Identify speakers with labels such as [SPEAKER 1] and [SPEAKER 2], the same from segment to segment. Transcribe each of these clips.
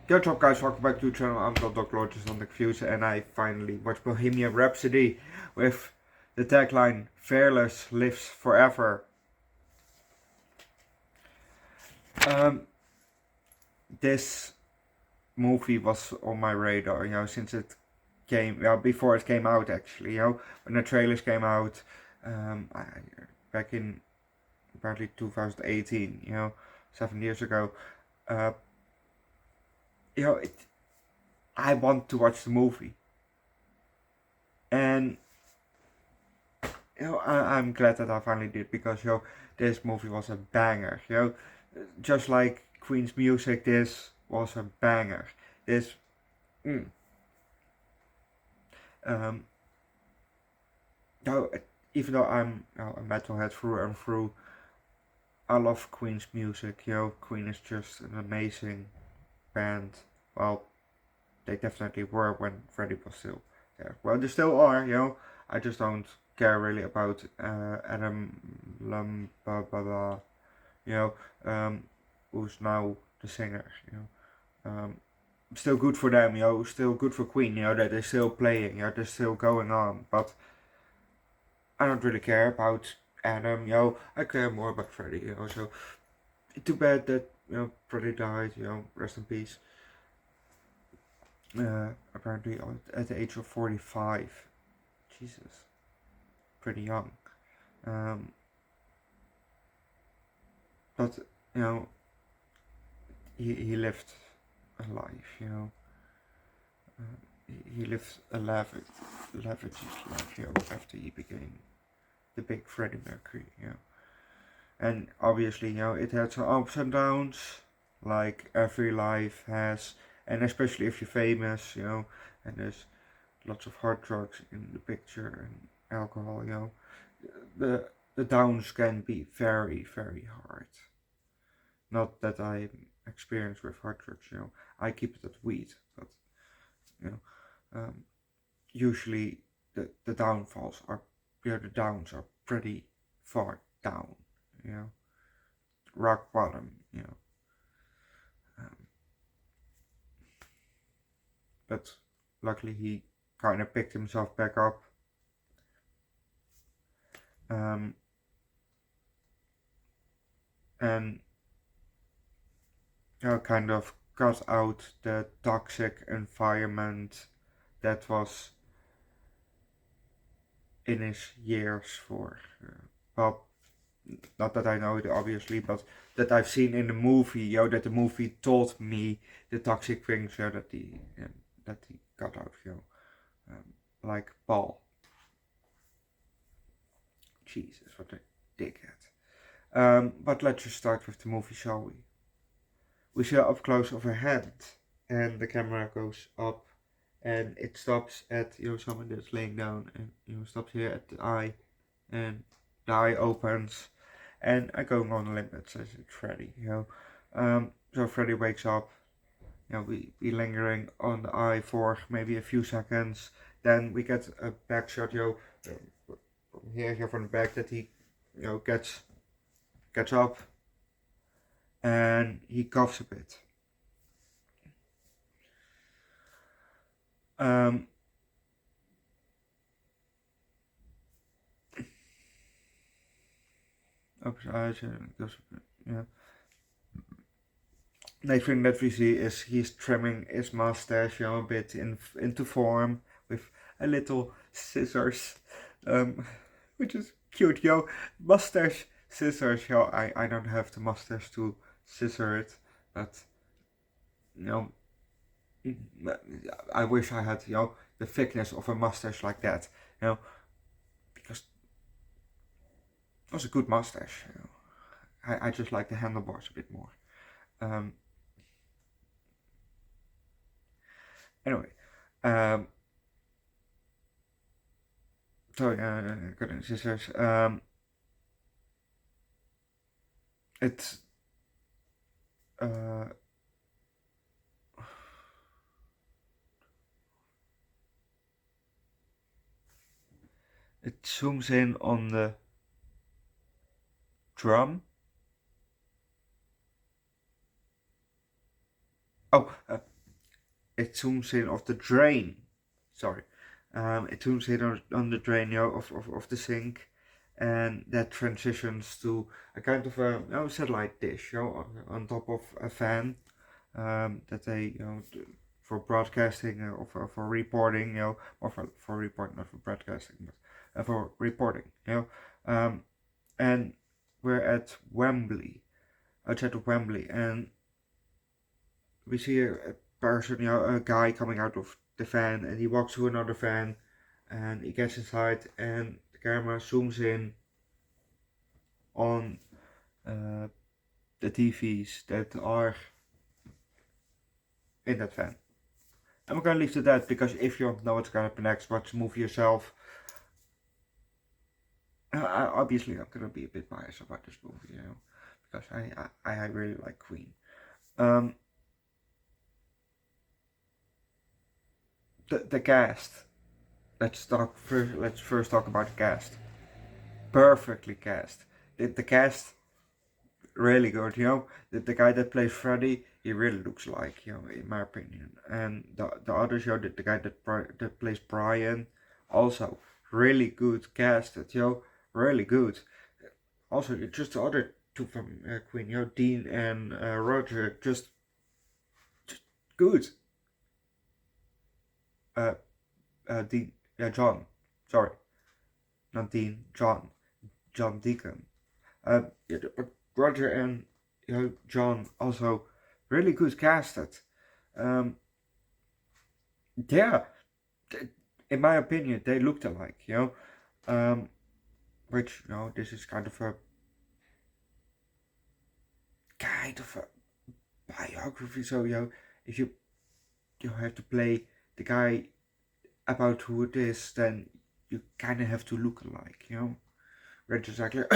[SPEAKER 1] Yo, what's up guys, welcome back to the channel. I'm Underdog Eats, and I finally watched Bohemian Rhapsody with the tagline "Fearless lives forever." This movie was on my radar, since it came, before it came out actually, when the trailers came out, back in apparently 2018, 7 years ago. I want to watch the movie, and I'm glad that I finally did, because this movie was a banger. Just like Queen's music, this was a banger. This, um, even though I'm a metalhead through and through, I love Queen's music. Queen is just an amazing band. Well, they definitely were when Freddie was still there. Well, they still are. I just don't care really about Adam Lambada, who's now the singer. Still good for them. Still good for Queen. That they're still playing. They're still going on. But I don't really care about Adam. I care more about Freddie. So too bad that Freddie died. Rest in peace. Apparently at the age of 45. Jesus, pretty young. But he lived a life. He lived a lavish life. After he became the big Freddie Mercury. And obviously, it had some ups and downs, like every life has. And especially if you're famous, and there's lots of hard drugs in the picture and alcohol, the downs can be very, very hard. Not that I'm experienced with hard drugs, I keep it at weed, but usually the downfalls are, the downs are pretty far down, rock bottom, but luckily he kind of picked himself back up. And kind of got out the toxic environment that was in his years for, well, not that I know it obviously, but that I've seen in the movie, that the movie told me the toxic things, that he got out, like Paul. Jesus, what a dickhead. But let's just start with the movie, shall we? We see up close of a hand, and the camera goes up, and it stops at someone that's laying down, and stops here at the eye, and the eye opens, and I go on a limb that says it's Freddy. So Freddy wakes up. We lingering on the eye for maybe a few seconds. Then we get a back shot, from here from the back, that he, gets up, and he coughs a bit. Opens eyes and goes, Next thing that we see is he's trimming his mustache, a bit into form with a little scissors, which is cute, mustache scissors, I don't have the mustache to scissor it, but, I wish I had, the thickness of a mustache like that, because it was a good mustache, I just like the handlebars a bit more. Anyway, sorry, cutting scissors. It's it zooms in on the drum. Oh, it zooms in of the drain. Sorry. It zooms in on the drain, of the sink, and that transitions to a kind of a satellite dish, on top of a fan, that they, for broadcasting, or for reporting, or for reporting, not for broadcasting, but for reporting, and we're at Wembley, outside of Wembley, and we see a person, a guy coming out of the van, and he walks to another van, and he gets inside, and the camera zooms in on the TVs that are in that van. And we're gonna leave to that, because if you don't know what's gonna happen next, watch the movie yourself. Obviously, I'm gonna be a bit biased about this movie, because I really like Queen. The cast. Let's first talk about the cast. Perfectly cast. The cast really good, The guy that plays Freddy, he really looks like, in my opinion. And the others, the guy that plays Brian, also really good casted, really good. Also, just the other two from Queen, Dean and Roger, just good. Dean, John, sorry, not Dean, John Deacon. But Roger and John also really good casted. Yeah, in my opinion, they looked alike, which this is kind of a biography. So if you have to play the guy about who it is, then you kind of have to look alike, Which is actually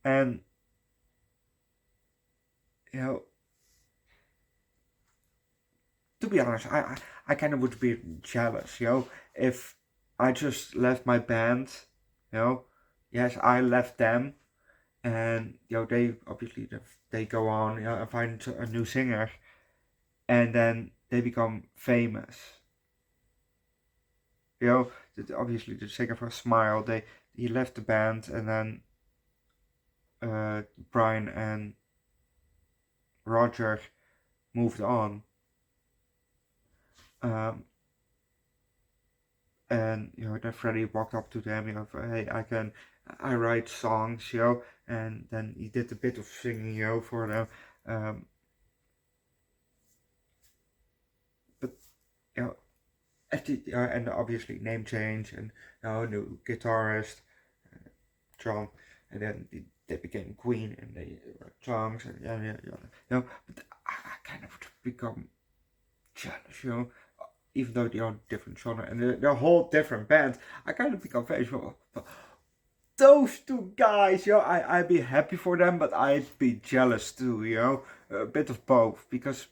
[SPEAKER 1] and to be honest, I kind of would be jealous, if I just left my band, yes, I left them, and they obviously they go on, and find a new singer, and then they become famous. Obviously the singer for Smile, he left the band, and then Brian and Roger moved on. And then Freddie walked up to them, hey, I write songs, and then he did a bit of singing, for them. But and obviously name change, and new guitarist, John, and then they became Queen, and they wrote songs, and but I kind of become jealous, even though they are different genre and they're a whole different band. I kind of become very those two guys, I'd be happy for them, but I'd be jealous too, a bit of both, because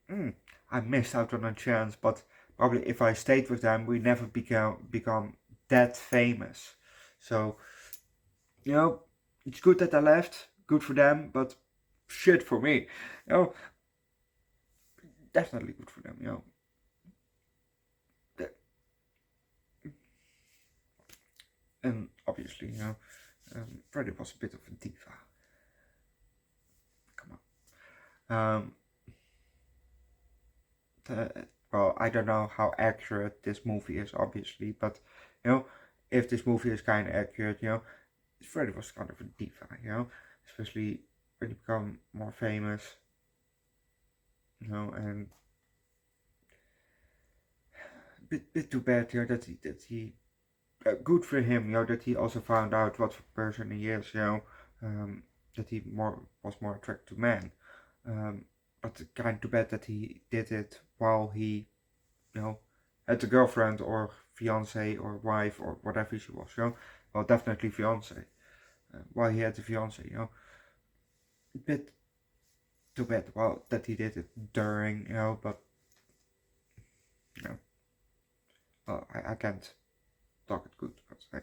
[SPEAKER 1] I missed out on a chance, but probably if I stayed with them, we never become that famous. So, it's good that I left, good for them, but shit for me, definitely good for them, And obviously, Freddie was a bit of a diva. Come on. Well, I don't know how accurate this movie is, obviously, but if this movie is kind of accurate, Freddie was kind of a diva, especially when he become more famous, and bit too bad, that he good for him, that he also found out what person he is, that he was more attracted to men, but kind of too bad that he did it while he, had a girlfriend or fiance or wife or whatever she was, well, definitely fiance, while he had a fiance, a bit too bad, well, that he did it during, but, well, I can't talk it good, but hey.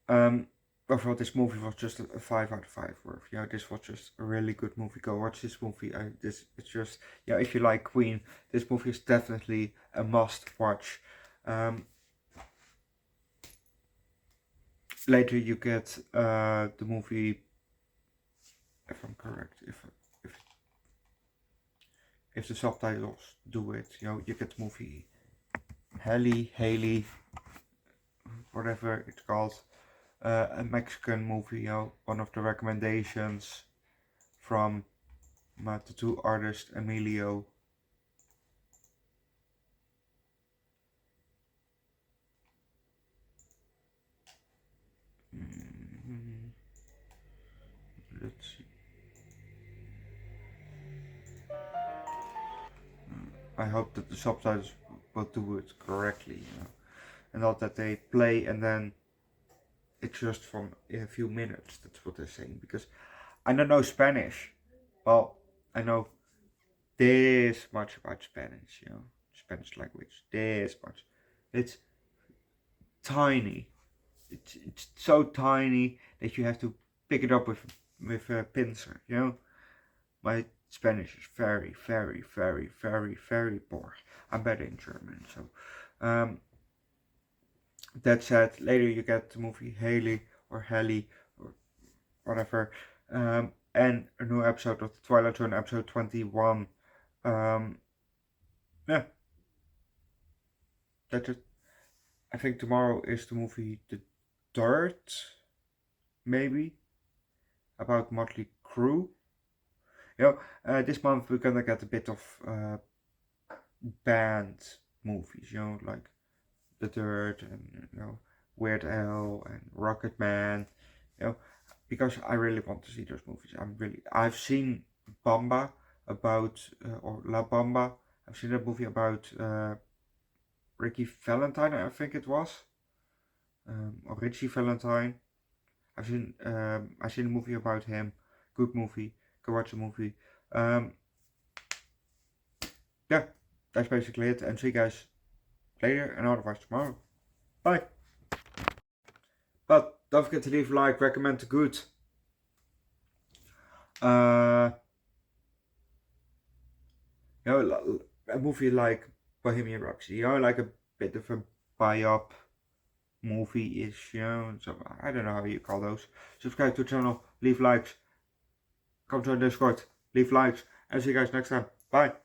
[SPEAKER 1] Overall, this movie was just a 5 out of 5 worth. Yeah, this was just a really good movie. Go watch this movie. It's just, yeah, if you like Queen, this movie is definitely a must watch. Later you get the movie, if I'm correct, if the subtitles do it, you get the movie Haley, whatever it's called, a Mexican movie. One of the recommendations from my tattoo artist Emilio. Let's see. I hope that the subtitles will do it correctly, and not that they play and then it's just from a few minutes. That's what they're saying, because I don't know Spanish. Well, I know this much about Spanish, Spanish language. This much. It's tiny. It's so tiny that you have to pick it up with a pincer. My Spanish is very, very, very, very, very poor. I'm better in German, so that said, later you get the movie Haley or Haley or whatever, and a new episode of The Twilight Zone, episode 21. Yeah, that's it. I think tomorrow is the movie The Dirt, maybe, about Motley Crue. This month we're gonna get a bit of band movies, like The Dirt and Weird Al and Rocket Man, because I really want to see those movies. I've seen Bamba or La Bamba. I've seen a movie about Ricky Valentine, I think it was, or Richie Valentine. I've seen a movie about him. Good movie. Go watch the movie. Yeah, that's basically it. And see you guys later and otherwise tomorrow. Bye. But don't forget to leave a like, recommend the good. A movie like Bohemian Rhapsody, like a bit of a biop movie-ish, so I don't know how you call those. Subscribe to the channel, leave likes, come to our Discord, leave likes, and see you guys next time. Bye.